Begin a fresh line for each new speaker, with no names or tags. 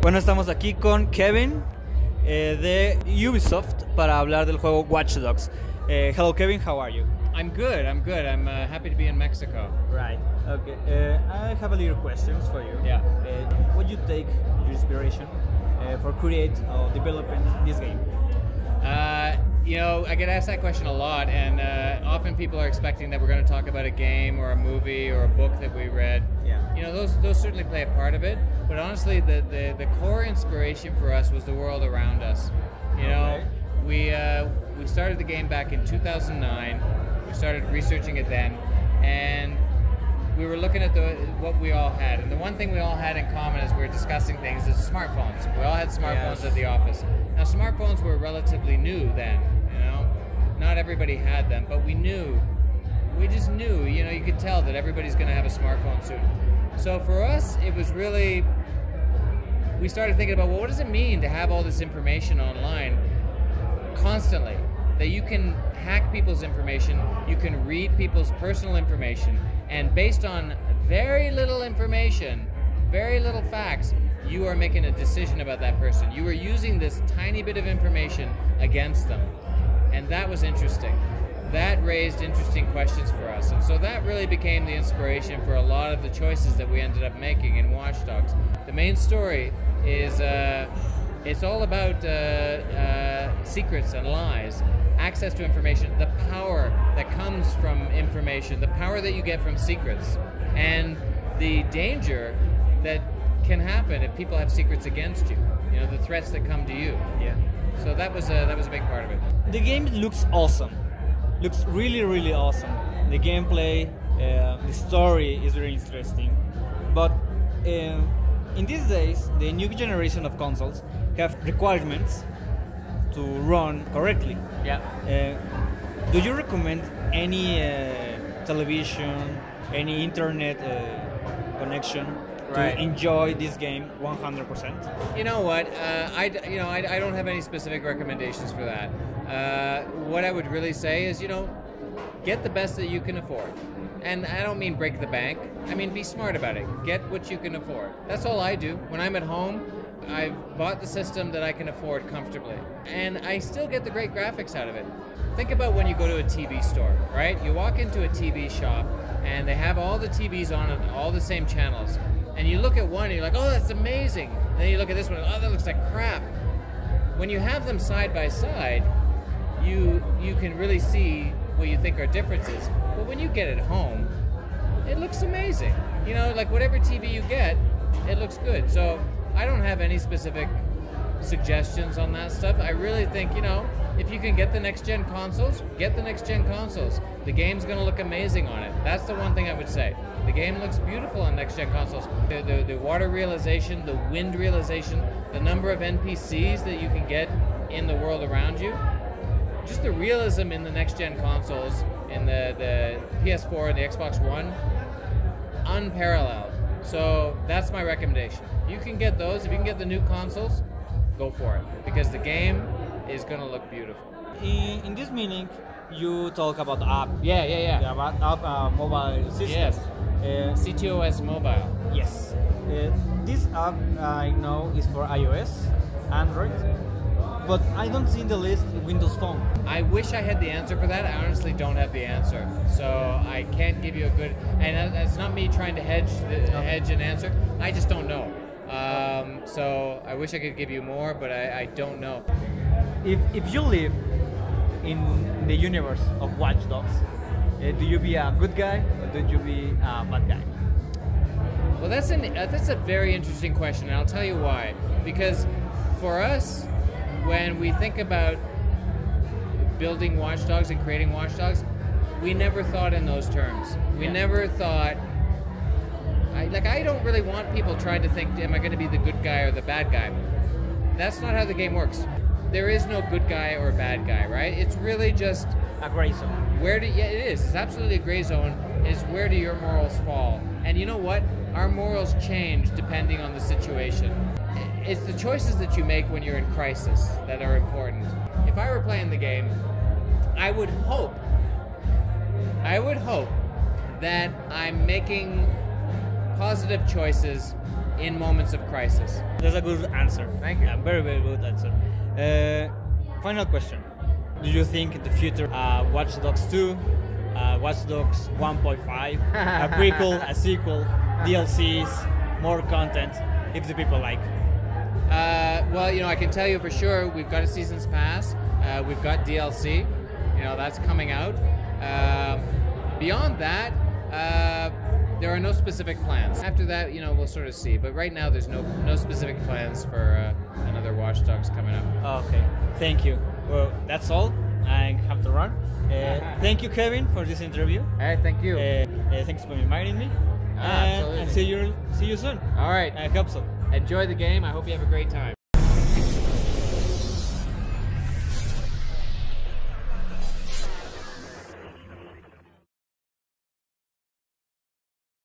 Bueno, estamos aquí con Kevin de Ubisoft para hablar del juego Watch Dogs. Hello Kevin, how are you?
I'm good. I'm happy to be in Mexico.
Right. Okay. I have a little questions for you.
Yeah.
What you take your inspiration for create or developing this game?
You know, I get asked that question a lot, and often people are expecting that we're going to talk about a game or a movie or a book that we read.
Yeah.
You know, those certainly play a part of it, but honestly, the core inspiration for us was the world around us. You know, we started the game back in 2009. We started researching it then, and we were looking at what we all had, and the one thing we all had in common as we were discussing things is smartphones. We all had smartphones at the office. Now, smartphones were relatively new then. You know, not everybody had them, but we just knew. You know, you could tell that everybody's going to have a smartphone soon. So for us, it was really, we started thinking about, well, what does it mean to have all this information online constantly? That you can hack people's information, you can read people's personal information, and based on very little information, very little facts, you are making a decision about that person. You are using this tiny bit of information against them. And that was interesting. That raised interesting questions for us. And so that really became the inspiration for a lot of the choices that we ended up making in Watch Dogs. The main story is, it's all about secrets and lies, access to information, the power that comes from information, the power that you get from secrets, and the danger that can happen if people have secrets against you. You know, the threats that come to you.
Yeah.
So that was a big part of it.
The game looks awesome. Looks really, really awesome. The gameplay, the story is very interesting. But in these days, the new generation of consoles have requirements to run correctly.
Yeah.
Do you recommend any television, any internet connection to enjoy this game 100%?
You know what? I don't have any specific recommendations for that. What I would really say is, you know, get the best that you can afford. And I don't mean break the bank. I mean be smart about it. Get what you can afford. That's all I do. When I'm at home, I've bought the system that I can afford comfortably. And I still get the great graphics out of it. Think about when you go to a TV store, right? You walk into a TV shop and they have all the TVs on it, all the same channels. And you look at one and you're like, oh, that's amazing. And then you look at this one, oh, that looks like crap. When you have them side by side, you can really see what you think are differences. But when you get it home, it looks amazing. You know, like whatever TV you get, it looks good. So I don't have any specific suggestions on that stuff. I really think, you know, if you can get the next gen consoles, get the next gen consoles. The game's gonna look amazing on it. That's the one thing I would say. The game looks beautiful on next gen consoles. The water realization, the wind realization, the number of NPCs that you can get in the world around you, just the realism in the next gen consoles, in the PS4 and the Xbox One, unparalleled. So that's my recommendation. If you can get those, if you can get the new consoles, go for it, because the game is going to look beautiful.
In this meeting, you talk about the app.
Yeah.
About app mobile system.
Yes. CTOS Mobile.
Yes. This app I know is for iOS, Android, but I don't see in the list Windows Phone.
I wish I had the answer for that. I honestly don't have the answer, so I can't give you a good. And it's not me trying to hedge an answer. I just don't know. So I wish I could give you more, but I don't know.
If you live in the universe of Watch Dogs, do you be a good guy or do you be a bad guy?
Well, that's a very interesting question, and I'll tell you why. Because for us, when we think about building Watch Dogs and creating Watch Dogs, we never thought in those terms. We never thought. I don't really want people trying to think, am I going to be the good guy or the bad guy? That's not how the game works. There is no good guy or bad guy, right? It's really just
a gray zone.
It is. It's absolutely a gray zone. It's where do your morals fall? And you know what? Our morals change depending on the situation. It's the choices that you make when you're in crisis that are important. If I were playing the game, I would hope that I'm making positive choices in moments of crisis.
That's a good answer.
Thank you.
Yeah, very, very good answer. Final question. Do you think in the future Watch Dogs 2, Watch Dogs 1.5, a prequel, a sequel, DLCs, more content, if the people like?
Well, you know, I can tell you for sure we've got a Seasons Pass, we've got DLC, you know, that's coming out. Beyond that, there are no specific plans. After that, you know, we'll sort of see. But right now, there's no specific plans for another Watch Dogs coming up.
Okay, thank you. Well, that's all. I have to run. Thank you, Kevin, for this interview.
Hey, thank you.
Thanks for inviting me.
Absolutely.
And see you soon.
All right.
I hope so.
Enjoy the game. I hope you have a great time.